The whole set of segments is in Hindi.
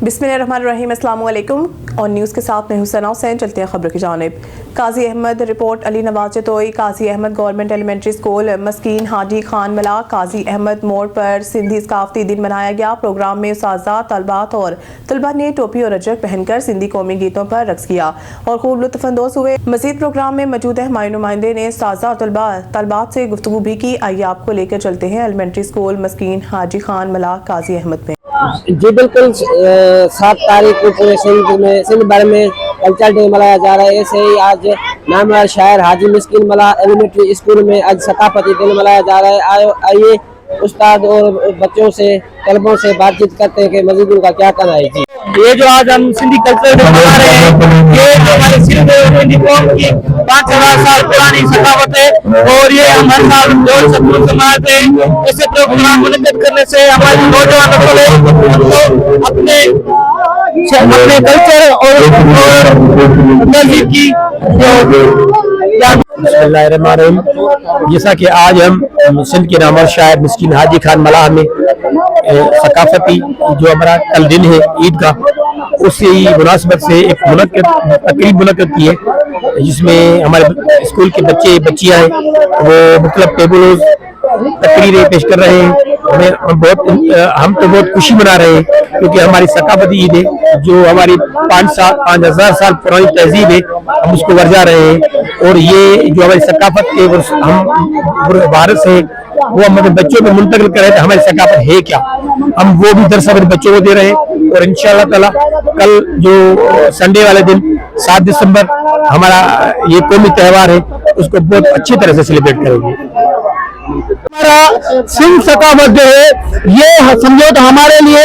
बिस्मिल्लाहिर्रहमानिर्रहीम, अस्सलाम वालेकुम। और न्यूज़ के साथ मैं हुसैन हुसैन। चलते हैं खबर की जानिब। काजी अहमद रिपोर्ट अली नवाज चतोई। काजी अहमद गवर्नमेंट एलिमेंट्री स्कूल मस्कीन हाजी खान मला काजी अहमद मोड़ पर सिंधी सकाफती दिन मनाया गया। प्रोग्राम में उस्ताज़ा, तलबात और तलबा ने टोपी और रजक पहनकर सिंधी कौमी गीतों पर रक्स किया और खूब लुत्फ़अंदोज़ हुए। मज़ीद प्रोग्राम में मौजूद हमायूं नुमाइंदे ने उस्ताज़ा और तलबात से गुफ्तगू भी की। आइए आपको लेकर चलते हैं एलिमेंट्री स्कूल मस्कीन हाजी खान मला काजी अहमद में। जी बिल्कुल, 7 तारीख को पूरे सिंध भर में कल्चर डे मनाया जा रहा है। ऐसे ही आज नामवर शायर हाजी मिस्किन मला एलिमेंट्री स्कूल में आज सकाफती दिन मनाया जा रहा है। आइए उस्ताद और बच्चों से, तलबों से बातचीत करते हैं कि मजीद उनका क्या कहना है। जी, ये जो आज हम सिंधी कल्चर डे मना रहे हैं, ये हमारे सिंधी कौम की 5000 साल पुरानी सकाफत है और ये हम हर साल जोर शक्ल से मनाते हैं। ऐसे प्रोग्राम मुनक़िद करने से हमारी नौजवान नस्ल अपने कल्चर और तहजीब की जैसा कि आज हम सिंध के नामवर शायर मिस्किन हाजी खान मलाह में सकाफती जो हमारा कल दिन है ईद का, उससे मुनासिबत से एक तकरीब मुनक़िद की है, जिसमें हमारे स्कूल के बच्चे बच्चियां हैं वो मुख्तलिफ टेबलों तकरीरें पेश कर रहे हैं। हम तो बहुत खुशी मना रहे हैं क्योंकि हमारी सकाफती ईद है जो हमारी 5000 साल पुरानी तहजीब है, हम उसको वर्जा रहे हैं। और ये जो हमारी सकाफत के हम भारत से वो हम अपने बच्चों में मुंतकिल कर रहे थे, हमारी सकाफत है क्या, हम वो भी दरस अपने बच्चों को दे रहे हैं। और इंशाअल्लाह ताला कल जो संडे वाले दिन 7 दिसंबर हमारा ये कौमी त्यौहार है, उसको बहुत अच्छी तरह से सेलिब्रेट करेंगे। हमारा सिंध सकाफत जो है ये समझो तो हमारे लिए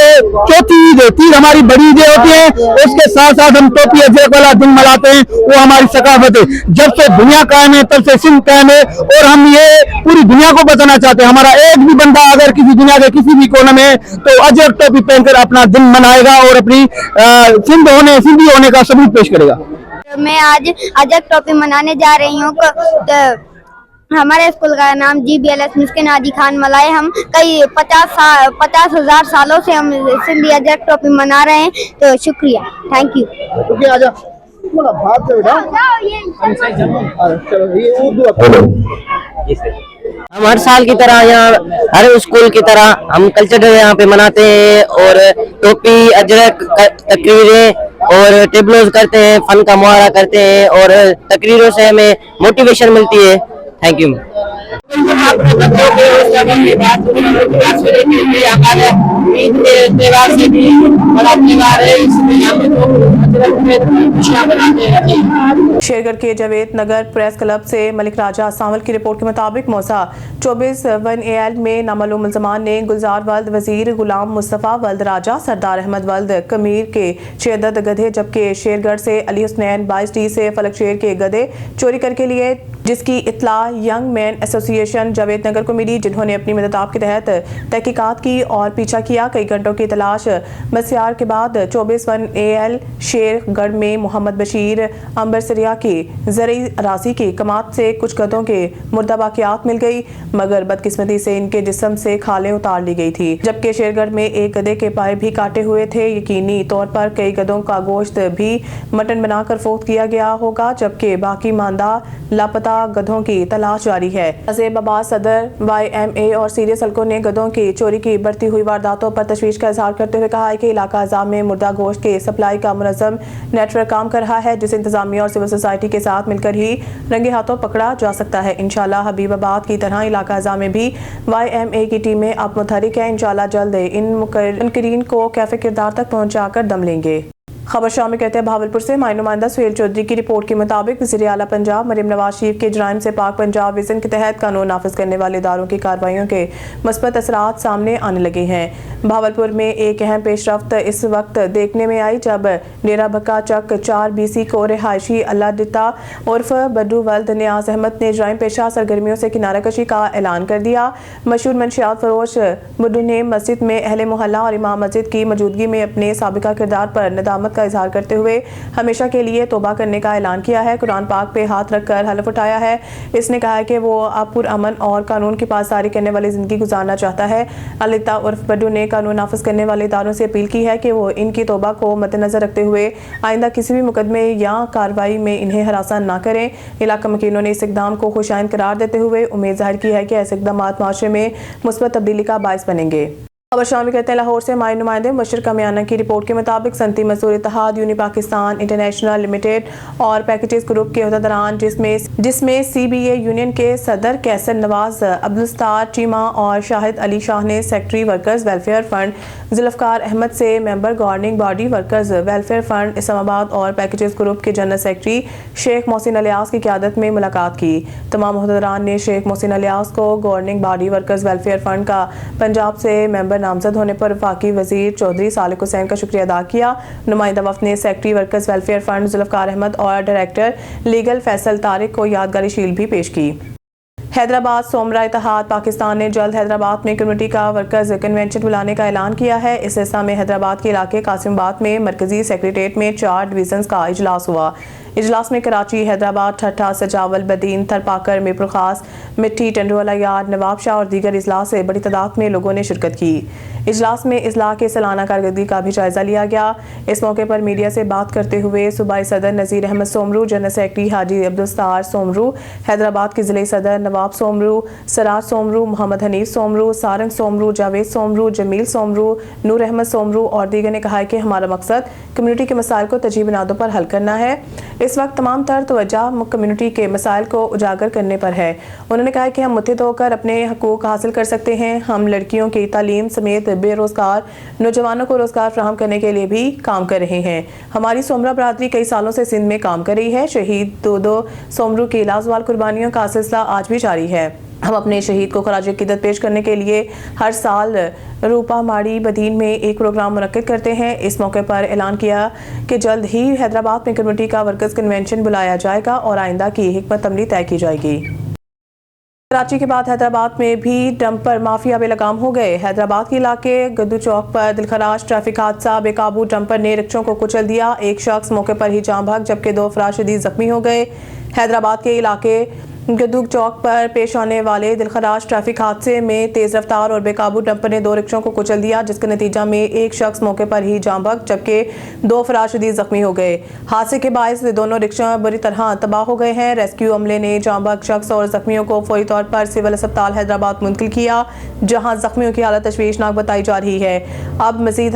चौथी ईद है। 3 हमारी बड़ी ईदें होती हैं, उसके साथ साथ हम टोपी अजरक वाला दिन मनाते हैं, वो हमारी सकाफत है। जब से दुनिया कायम है तब से सिंध कायम है और हम ये पूरी दुनिया को बताना चाहते हैं। हमारा एक भी बंदा अगर किसी दुनिया के किसी भी कोने में तो अजरक टोपी पहनकर अपना दिन मनाएगा और अपनी सिंधी होने का सबूत पेश करेगा। मैं आज अजरक टोपी मनाने जा रही हूँ। हमारे स्कूल का नाम GBLS मिस्किन हाजी खान मला है। हम कई 50,000 सालों से हम सिंधी अजरक टोपी मना रहे हैं, तो शुक्रिया, थैंक यू। हम हर साल की तरह यहाँ हर स्कूल की तरह हम कल्चर डे यहाँ पे मनाते हैं और टोपी अजरक तकरीरें और टेबलोज करते हैं, फन का मुहावरा करते हैं और तकरीरों से हमें मोटिवेशन मिलती है। Thank you. शेरगढ़ के जावेद नगर प्रेस क्लब से मलिक राजा सावल की रिपोर्ट के मुताबिक मौसा 24/1 में नामालूम मुल्ज़मान ने गुलजार वल्द, वजीर गुलाम मुस्तफ़ा वल्द राजा, सरदार अहमद वल्द कमीर के 6 गधे, जबकि शेरगढ़ से अली हुसनैन 22D से फलक शेर के गधे चोरी करके लिए, जिसकी इत्तला यंग मैन एसोसिएशन जावेद नगर को मिली, जिन्होंने अपनी मदद के तहत तहकीकात की और पीछा किया। कई घंटों की तलाश बसियार के बाद 24/1 शेरगढ़ में मोहम्मद बशीर अंबरसरिया की ज़रई अराजी की कमात से कुछ गधों के मुर्दा बाकियात मिल गई, मगर बदकिस्मती से इनके जिस्म से खालें उतार ली गई थी। जबकि शेरगढ़ में एक गधे के पाए भी काटे हुए थे। यकीनी तौर पर कई गधों का गोश्त भी मटन बनाकर फोख्त किया गया होगा, जबकि बाकी मांदा लापता गधों की तलाश जारी है। अज़ीबाबाद सदर YMA और सीरियस हल्कों ने गधों की चोरी की बढ़ती हुई वारदातों पर तशवीश का इजहार करते हुए कहा है कि इलाका अज़ाम में मुर्दा गोश्त के सप्लाई का मुनज़्ज़म नेटवर्क काम कर रहा है, जिसे इंतजामिया और सिविल सोसाइटी के साथ मिलकर ही रंगे हाथों पकड़ा जा सकता है। इंशाल्लाह हबीबाबाद की तरह इलाका अज़ाम में भी YMA की टीमें अब मुतहरिक है। इंशाल्लाह जल्द इन मुनकरीन को कैफे किरदार तक पहुँचाकर दम लेंगे। खबर शामिल करते हैं भावलपुर से। हमारे नुमाइंदा सुहेल चौधरी की रिपोर्ट के मुताबिक वज़ीर आला पंजाब मरियम नवाज शरीफ के जराइम से पाक पंजाब विजन के तहत कानून नाफिज करने वाले इदारों की कार्रवाइयों के मुस्बत असरात सामने आने लगे हैं। भावलपुर में एक अहम पेशरफ्त इस वक्त देखने में आई जब डेरा भक्का चक 4BC को रिहायशी अल्लाह दिता उर्फ बड्डू वल्द नियाज अहमद ने जराइम पेशा सरगर्मियों से किनारा कशी का ऐलान कर दिया। मशहूर मंशियात फरोश बुड्डू ने मस्जिद में अहले मोहल्ला और इमाम मस्जिद की मौजूदगी में अपने साबिका किरदार पर नदामत का इजहार करते हुए हमेशा के लिए तौबा करने का ऐलान किया है। कुरान पाक पे हाथ रखकर हलफ उठाया है। इसने कहा है कि वो अब पुरअमन और कानून की पासदारी करने वाली जिंदगी गुजारना चाहता है। अलिता उर्फ बड्डू ने कानून नाफिज करने वाले इदारों से अपील की है कि वो इनकी तौबा को मद्देनजर रखते हुए आइंदा किसी भी मुकदमे या कार्रवाई में इन्हें हरासा न करें। इलाका मकीनों ने इस इकदाम को खुशाइंद करार देते हुए उम्मीद जाहिर की है कि ऐसे इकदाम माशरे में मुस्बत तब्दीली का बाइस बनेंगे। खबर शामिल करते हैं लाहौर से हमारे नुमाइंदे मुबशर कमियाना की रिपोर्ट के मुताबिक सनती मजदूर इत्तेहाद यूनी पाकिस्तान इंटरनेशनल लिमिटेड और पैकेजेस ग्रुप के अहदेदारान जिसमें CBA यूनियन के सदर कैसर नवाज, अब्दुलस्तार चीमा और शाहिद अली शाह ने secretary workers welfare fund, Zulfiqar Ahmed से member governing body workers welfare fund Islamabad और पैकेजेस ग्रुप के जनरल सेक्रेटरी शेख मोहसिन अलियास की क़यादत में मुलाकात की। तमाम अहदेदारान ने शेख मोहसिन अलियास को governing body workers welfare fund का पंजाब से मेंबर नामजद होने पर वफाकी वजीर चौधरी सालिक हुसैन का शुक्रिया अदा किया। नुमाइंदा वफ़द ने secretary workers welfare fund Zulfiqar Ahmed और डायरेक्टर लीगल फैसल तारिक को यादगारी शील्ड भी पेश की। हैदराबाद सोमरा इत्तेहाद पाकिस्तान ने जल्द हैदराबाद में कम्युनिटी का वर्कर्स कन्वेंशन बुलाने का ऐलान किया है। इस हिस्सा में हैदराबाद के इलाके कासिमाबाद में मरकजी सेक्रेटेरिएट में 4 डिवीजन्स का इजलास हुआ। इजलास में कराची, हैदराबाद, ठट्ठा, सजावल, बदीन, थरपाकर, मीरपुर खास, मिट्टी, टंडोला यार्ड, नवाबशाह और दीगर इजलास से बड़ी तादाद में लोगों ने शिरकत की। इजलास में इजलास के सालाना कारकर्दगी का भी जायजा लिया गया। इस मौके पर मीडिया से बात करते हुए सूबाई सदर नज़ीर अहमद सोमरू, जनरल सेक्रेटरी हाजी अब्दुलस्तार सोमरू, हैदराबाद के ज़िले सदर नवाब सोमरू, सराज सोमरू, मोहम्मद हनीफ सोमरू, सारंग सोमरू, जावेद सोमरू, जमील सोमरू, नूर अहमद सोमरू और दीगर ने कहा है कि हमारा मकसद कम्युनिटी के मसाइल को तजीब बुनियादों पर हल करना है। इस वक्त तमाम तर तवज्जो कम्युनिटी के मसाइल को उजागर करने पर है। उन्होंने कहा कि हम मुत्तहिद होकर अपने हकूक हासिल कर सकते हैं। हम लड़कियों की तालीम समेत बेरोजगार नौजवानों को रोजगार फराहम करने के लिए भी काम कर रहे हैं। हमारी सोमरा बरादरी कई सालों से सिंध में काम कर रही है। शहीद दो सोमरू की लाजवाल कुर्बानियों का सिलसिला आज भी जारी है। हम अपने शहीद को खराज अकीदत पेश करने के लिए हर साल रूपा माड़ी बदीन में एक प्रोग्राम मुनक्किद करते हैं। इस मौके पर ऐलान किया कि जल्द ही हैदराबाद में कम्युनिटी का वर्कर्स कन्वेंशन बुलाया जाएगा और आइंदा की हिकमत अमली तय की जाएगी। कराची के बाद हैदराबाद में भी डंपर माफिया बेलगाम हो गए। हैदराबाद के इलाके गद्दू चौक पर दिलखराज ट्रैफिक हादसा, बेकाबू डंपर ने रिक्शों को कुचल दिया। एक शख्स मौके पर ही जाम भाग जबकि 2 अफराद शदीद जख्मी हो गए। हैदराबाद के इलाके गद्दू चौक पर पेश आने वाले दिलखराज ट्रैफिक हादसे में तेज रफ्तार और बेकाबू डंपर ने 2 रिक्शों को कुचल दिया, जिसके नतीजा में एक शख्स मौके पर ही जाम बख्श जबकि 2 अफराद शदीद जख्मी हो गए। हादसे के बायस दोनों रिक्शा बुरी तरह तबाह हो गए हैं। रेस्क्यू अमले ने जाम बख्श शख्स और जख्मियों को फौरी तौर पर सिविल अस्पताल हैदराबाद मुंतकिल किया, जहां जख्मियों की हालत तशवीशनाक बताई जा रही है। अब मजीद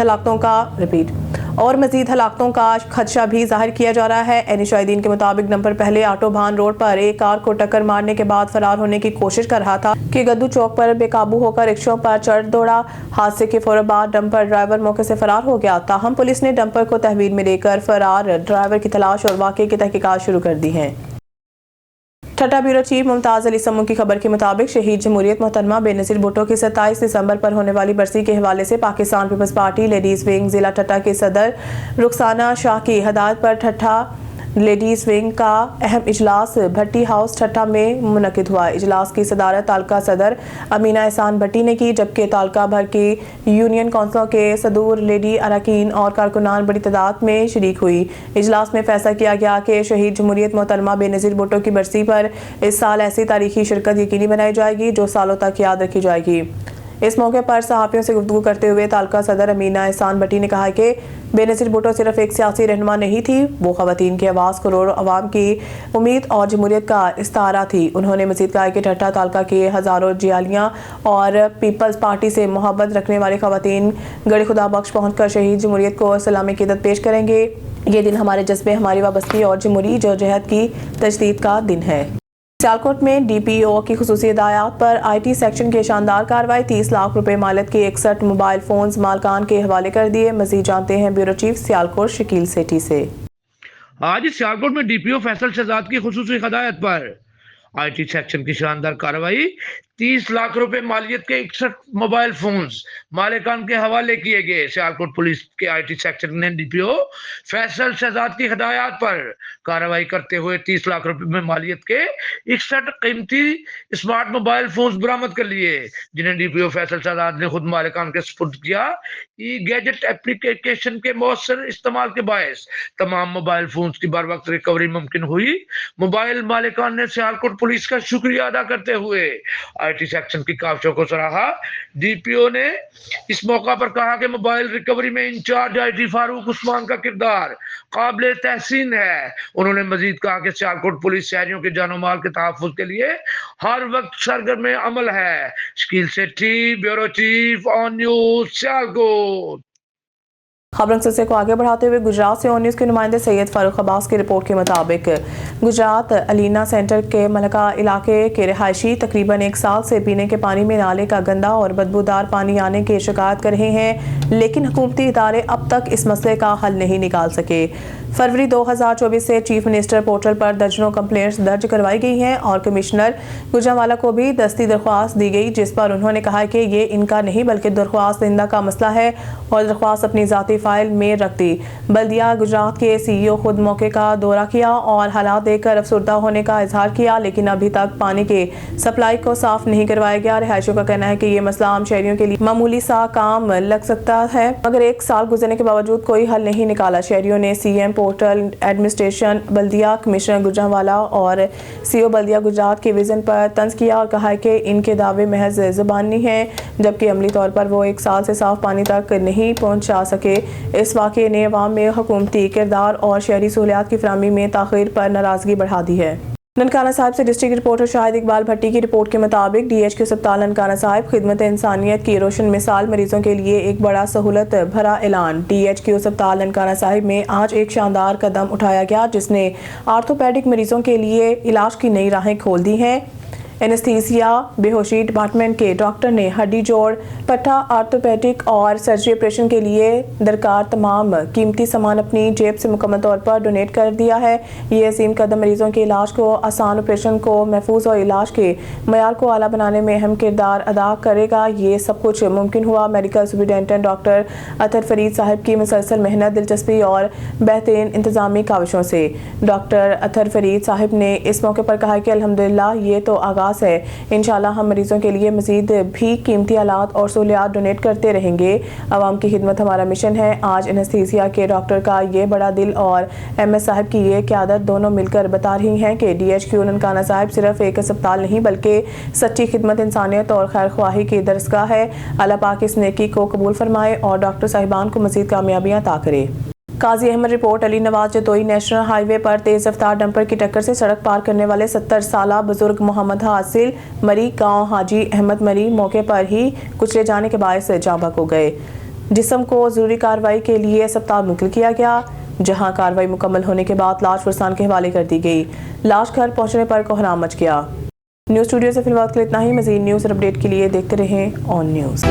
हलाकतों का खदशा भी जाहिर किया जा रहा है। एनी शाहिदीन के मुताबिक डंपर पहले आटो भान रोड पर एक कार को टक्कर मारने के बाद फरार होने की कोशिश कर रहा था कि गद्दू चौक पर बेकाबू होकर रिक्शों पर चढ़ दौड़ा। हादसे के फौरन बाद डंपर ड्राइवर मौके से फरार हो गया। ताहम पुलिस ने डंपर को तहवील में लेकर फरार ड्राइवर की तलाश और वाकये की तहकीकात शुरू कर दी है। ठट्टा ब्यूरो चीफ मुमताज अली समू की खबर के मुताबिक शहीद जमहूरियत मोहतरमा बेनज़ीर भुट्टो की 27 दिसंबर पर होने वाली बरसी के हवाले से पाकिस्तान पीपल्स पार्टी लेडीज़ विंग जिला ठट्टा के सदर रुखसाना शाह की हदायत पर ठट्टा लेडीज़ विंग का अहम इजलास भट्टी हाउस ठट्टा में मुनक्किद हुआ। इजलास की सदारत तालका सदर अमीना एहसान भट्टी ने की, जबकि तालका भर की यूनियन काउंसिलों के सदूर, लेडी अरकान और कारकुनान बड़ी तादाद में शरीक हुई। इजलास में फैसला किया गया कि शहीद जमहूरियत मोहतरमा बेनज़ीर भुट्टो की बरसी पर इस साल ऐसी तारीखी शिरकत यकीनी बनाई जाएगी जो सालों तक याद रखी जाएगी। इस मौके पर सहाफ़ियों से गुफ्तगू करते हुए तालका सदर अमीना एहसान भट्टी ने कहा कि बेनज़ीर भुट्टो सिर्फ एक सियासी रहनुमा नहीं थी, वो ख़वातीन की आवाज़, करोड़ों अवाम की उम्मीद और जमहूरियत का इस्तारा थी। उन्होंने मज़ीद कहा कि ठट्टा तालका के हज़ारों जियालियाँ और पीपल्स पार्टी से मोहब्बत रखने वाली ख़वातीन गड़े खुदा बख्श पहुँच कर शहीद जमहूरियत को सलामी क़ीदत पेश करेंगे। ये दिन हमारे जज्बे, हमारी वाबस्तगी और जमहूरी जदोजहद की तजदीद का दिन है। सियालकोट में DPO की खुसूसी हिदायत पर IT सेक्शन की शानदार कार्रवाई, 30 लाख रुपए मालियत के 61 मोबाइल फोन्स मालकान के हवाले कर दिए। मजीद जानते हैं ब्यूरो चीफ सियालकोट शकील सेठी से। आज सियालकोट में DPO फैसल शहजाद की खुसूसी हिदायत पर IT सेक्शन की शानदार कार्रवाई, 30 लाख रुपए मालियत के 61 मोबाइल फोन्स मालिकान के हवाले किए गए। सियालकोट पुलिस के IT सेक्शन ने DPO फैसल शहजाद की हिदायत पर कार्रवाई करते हुए 30 लाख रुपए में मालियत के 61 कीमती स्मार्ट मोबाइल फोन्स बरामद कर लिए, जिन्हें DPO फैसल शहजाद ने खुद मालिकान के सुपुर्द किया। गैजेट एप्लीकेशन के मौसर इस्तेमाल के बायस तमाम मोबाइल फोन्स की बर वक्त रिकवरी मुमकिन हुई। मोबाइल मालिकान ने सियालकोट पुलिस का शुक्रिया अदा करते हुए IT सेक्शन की काविशों को सराहा। DPO ने इस मौका पर कहा कि मोबाइल रिकवरी में इंचार्ज IT फारूक उस्मान का किरदार काबिल तहसीन है। उन्होंने मजीद कहा कि सियालकोट पुलिस शहरियों के जानो माल के तहफ्फुज़ के लिए हर वक्त सरगर्म अमल है। Shakeel Sethi, bureau chief, on news, Sialkot. खबरों सिलसिले को आगे बढ़ाते हुए गुजरात से ऑन न्यूज़ के नुमाइंदे सैयद फारूक अब्बास की रिपोर्ट के मुताबिक गुजरात अलीना सेंटर के मलका इलाके के रिहायशी तकरीबन 1 साल से पीने के पानी में नाले का गंदा और बदबूदार पानी आने की शिकायत कर रहे हैं, लेकिन हुकूमती इदारे अब तक इस मसले का हल नहीं निकाल सके। फरवरी 2024 से चीफ मिनिस्टर पोर्टल पर दर्जनों कंप्लेंट्स दर्ज करवाई गई हैं और कमिश्नर गुजरांवाला को भी दस्ती दरख्वास्त दी गई, जिस पर उन्होंने कहा कि ये इनका नहीं बल्कि दरख्वास्त दहिंदा का मसला है और दरख्वास्त अपनी ज़ाती फाइल में रख दी। बल्दिया गुजरात के CEO खुद मौके का दौरा किया और हालात देखकर अफसरदा होने का इजहार किया, लेकिन अभी तक पानी के सप्लाई को साफ नहीं करवाया गया। रिहायशियों का कहना है कि ये मसला आम शहरियों के लिए मामूली सा काम लग सकता है, मगर 1 साल गुजरने के बावजूद कोई हल नहीं निकाला। शहरियों ने CM पोर्टल, एडमिनिस्ट्रेशन बल्दिया, कमिश्नर गुजरांवाला और CEO बल्दिया गुजरात के विजन पर तंज किया और कहा कि इनके दावे महज ज़ुबानी हैं, जबकि अमली तौर पर वो 1 साल से साफ पानी तक नहीं पहुंचा सके। इस वाक़े ने अवाम में हुकूमती किरदार और शहरी सहूलियात की फराहमी में ताख़ीर पर नाराज़गी बढ़ा दी है। ननकाना साहिब से डिस्ट्रिक्ट रिपोर्टर शाहिद इकबाल भट्टी की रिपोर्ट के मुताबिक DHQ अस्पताल ननकाना साहिब खिदमत इंसानियत की रोशन मिसाल, मरीजों के लिए एक बड़ा सहूलत भरा ऐलान। DHQ अस्पताल ननकाना साहिब में आज एक शानदार कदम उठाया गया, जिसने आर्थोपेडिक मरीजों के लिए इलाज की नई राहें खोल दी हैं। एनेस्थीसिया बेहोशी डिपार्टमेंट के डॉक्टर ने हड्डी जोड़, पट्टा, आर्थोपेडिक और सर्जरी ऑपरेशन के लिए दरकार तमाम कीमती सामान अपनी जेब से मुकम्मल तौर पर डोनेट कर दिया है। ये अजीम कदम मरीजों के इलाज को आसान, ऑपरेशन को महफूज और इलाज के मयार को आला बनाने में अहम किरदार अदा करेगा। ये सब कुछ मुमकिन हुआ मेडिकल सुपरिटेंडेंट डॉक्टर अतर फरीद साहब की मुसलसल मेहनत, दिलचस्पी और बेहतरीन इंतजामी काविशों से। डॉक्टर अतर फरीद साहब ने इस मौके पर कहा कि अल्हम्दुलिल्लाह ये तो आगाज है, इंशाल्लाह हम मरीजों के लिए मजीद भी कीमती आलात और सहूलियात डोनेट करते रहेंगे। आवाम की खिदमत हमारा मिशन है। आज एनेस्थीसिया के डॉक्टर का ये बड़ा दिल और MS साहब की ये क़यादत दोनों मिलकर बता रही हैं कि DHQ ननकाना साहिब सिर्फ एक अस्पताल नहीं बल्कि सच्ची खिदमत इंसानियत और खैर ख्वाही की दरसगाह है। अल्लाह पाक इस नेकी को कबूल फरमाए और डॉक्टर साहिबान को मजीद कामयाबियाँ अता करे। Qazi Ahmed report Ali Nawaz Jatoi national highway पर तेज रफ्तार डंपर की टक्कर से सड़क पार करने वाले 70 साला बुजुर्ग मोहम्मद हासिल मरी गांव हाजी अहमद मरी मौके पर ही कुचले जाने के बायस जाँ बहक हो गए। जिस्म को जरूरी कार्रवाई के लिए अस्पताल मुंतकिल किया गया, जहां कार्रवाई मुकम्मल होने के बाद लाश फरसान के हवाले कर दी गई। लाश घर पहुंचने पर कोहराम मच गया। न्यूज़ स्टूडियो से फिलहाल इतना ही। मज़ीद न्यूज़ और अपडेट के लिए देखते रहें ऑन न्यूज़।